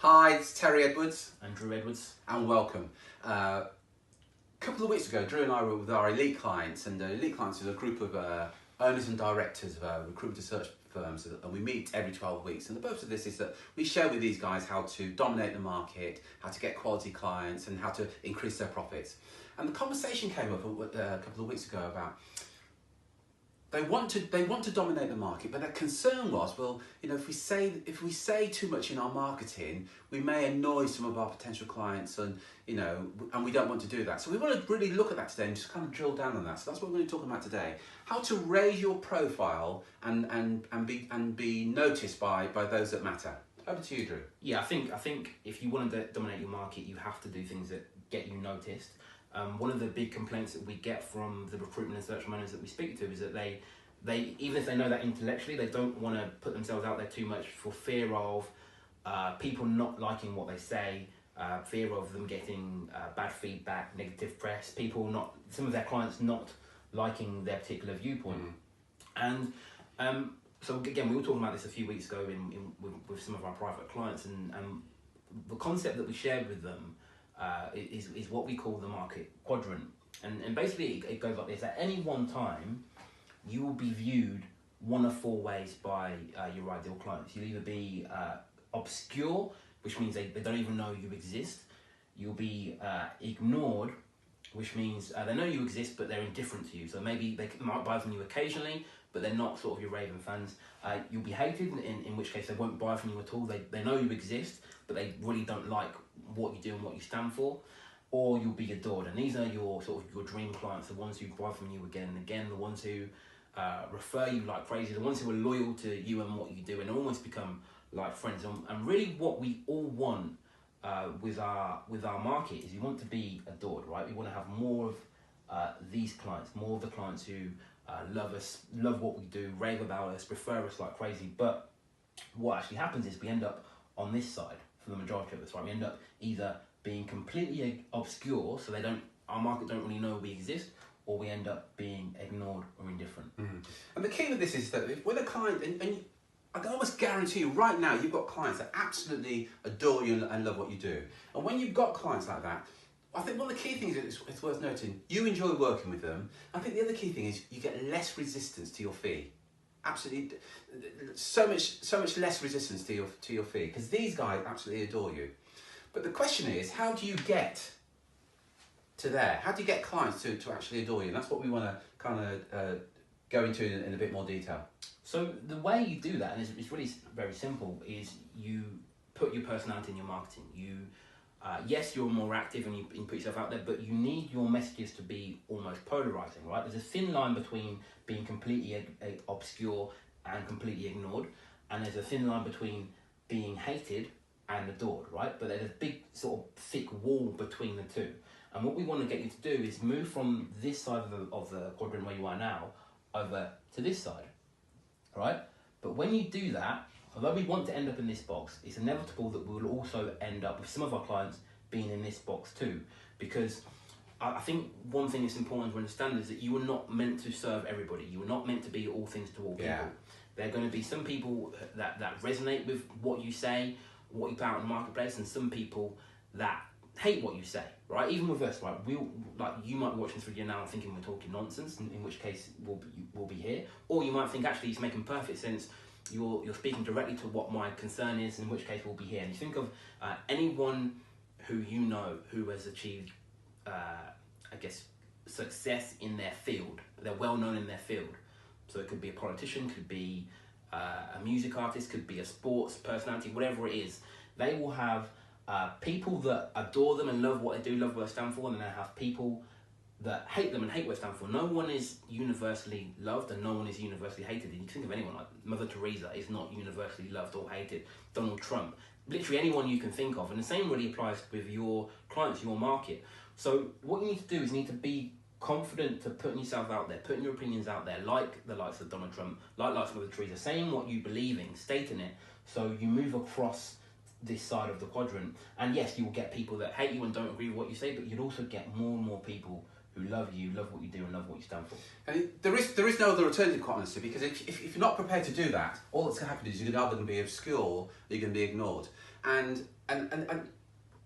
Hi, it's Terry Edwards. And Drew Edwards. And welcome. A couple of weeks ago, Drew and I were with our elite clients, and elite clients is a group of owners and directors of recruitment research firms, and we meet every 12 weeks. And the purpose of this is that we share with these guys how to dominate the market, how to get quality clients, and how to increase their profits. And the conversation came up a couple of weeks ago about they want to dominate the market, but their concern was, well, you know, if we say too much in our marketing, we may annoy some of our potential clients, and we don't want to do that. So we want to really look at that today and just kind of drill down on that. So that's what we're going to be talking about today: how to raise your profile and be noticed by those that matter. Over to you, Drew. Yeah, I think if you want to dominate your market, you have to do things that get you noticed. One of the big complaints that we get from the recruitment and search managers that we speak to is that they even if they know that intellectually, they don't want to put themselves out there too much for fear of people not liking what they say, fear of them getting bad feedback, negative press, some of their clients not liking their particular viewpoint. And so again, we were talking about this a few weeks ago with some of our private clients, and the concept that we shared with them is what we call the market quadrant. And basically it goes like this: at any one time, you will be viewed one of four ways by your ideal clients. You'll either be obscure, which means they don't even know you exist. You'll be ignored, which means they know you exist, but they're indifferent to you. So maybe they might buy from you occasionally, but they're not sort of your raving fans. You'll be hated, in which case they won't buy from you at all. They know you exist, but they really don't like what you do and what you stand for. Or you'll be adored, and these are your dream clients, the ones who buy from you again and again, the ones who refer you like crazy, the ones who are loyal to you and what you do, and almost become like friends. And really, what we all want with our market is we want to be adored, right? We want to have more of these clients, more of the clients who love us, love what we do, rave about us, prefer us like crazy. But what actually happens is we end up on this side for the majority of us, right? We end up either being completely obscure, so our market don't really know we exist, or we end up being ignored or indifferent. And the key with this is that if with a client, and I can almost guarantee you right now, you've got clients that absolutely adore you and love what you do. And when you've got clients like that, I think one of the key things it's worth noting, you enjoy working with them. I think the other key thing is you get less resistance to your fee. Absolutely, so much less resistance to your fee, because these guys absolutely adore you. But the question is, how do you get to there? How do you get clients to actually adore you? And that's what we want to kind of go into in a bit more detail. So the way you do that, and it's really very simple, is you put your personality in your marketing. Yes, you're more active and you put yourself out there, but you need your messages to be almost polarizing, right? There's a thin line between being completely obscure and completely ignored, and there's a thin line between being hated and adored, right? But there's a big sort of thick wall between the two. And what we want to get you to do is move from this side of the quadrant where you are now over to this side, right? But when you do that, although we want to end up in this box, it's inevitable that we will also end up with some of our clients being in this box too. Because I think one thing that's important to understand is that you are not meant to serve everybody. You are not meant to be all things to all people. Yeah. There are going to be some people that resonate with what you say, what you put out in the marketplace, and some people that hate what you say, right? Even with us, right? You might be watching this video now and thinking we're talking nonsense, in which case we'll be here. Or you might think actually it's making perfect sense. You're speaking directly to what my concern is, in which case we'll be here. And you think of anyone who you know who has achieved, success in their field. They're well known in their field. So it could be a politician, could be a music artist, could be a sports personality, whatever it is. They will have people that adore them and love what they do, love what they stand for, and then they have people that hate them and hate what they stand for. No one is universally loved and no one is universally hated. And you think of anyone like Mother Teresa is not universally loved or hated. Donald Trump, literally anyone you can think of. And the same really applies with your clients, your market. So what you need to do is you need to be confident to putting yourself out there, putting your opinions out there, like the likes of Donald Trump, like Mother Teresa, saying what you believe in, stating it, so you move across this side of the quadrant. And yes, you will get people that hate you and don't agree with what you say, but you'll also get more and more people who love you, love what you do, and love what you stand for. And there is no other alternative, quite honestly, because if you're not prepared to do that, all that's going to happen is you're either going to be obscure or you're going to be ignored. And and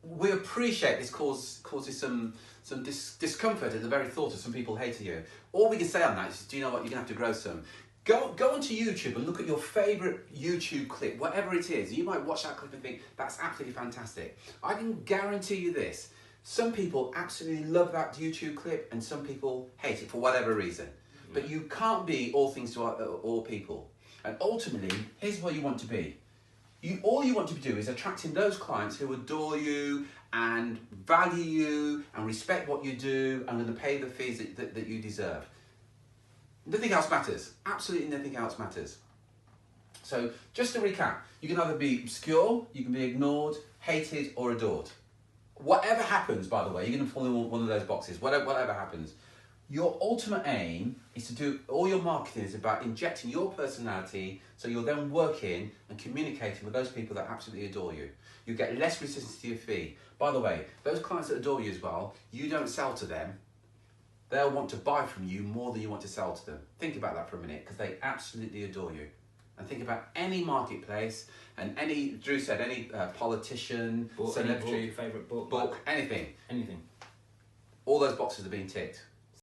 we appreciate this causes some discomfort at the very thought of some people hating you. All we can say on that is, do you know what, you're going to have to grow some. Go onto YouTube and look at your favourite YouTube clip, whatever it is. You might watch that clip and think, that's absolutely fantastic. I can guarantee you this. Some people absolutely love that YouTube clip and some people hate it for whatever reason. But you can't be all things to all people. And ultimately, here's what you want to be. All you want to do is attracting those clients who adore you and value you and respect what you do and going to pay the fees that you deserve. Nothing else matters. Absolutely nothing else matters. So just to recap, you can either be obscure, you can be ignored, hated or adored. Whatever happens, by the way, you're going to fall in one of those boxes, whatever happens. Your ultimate aim is to do, all your marketing is about injecting your personality so you're then working and communicating with those people that absolutely adore you. You get less resistance to your fee. By the way, those clients that adore you as well, you don't sell to them. They'll want to buy from you more than you want to sell to them. Think about that for a minute, because they absolutely adore you. And think about any marketplace and any, Drew said, any politician, book, celebrity, favourite book, anything. Anything. All those boxes are being ticked.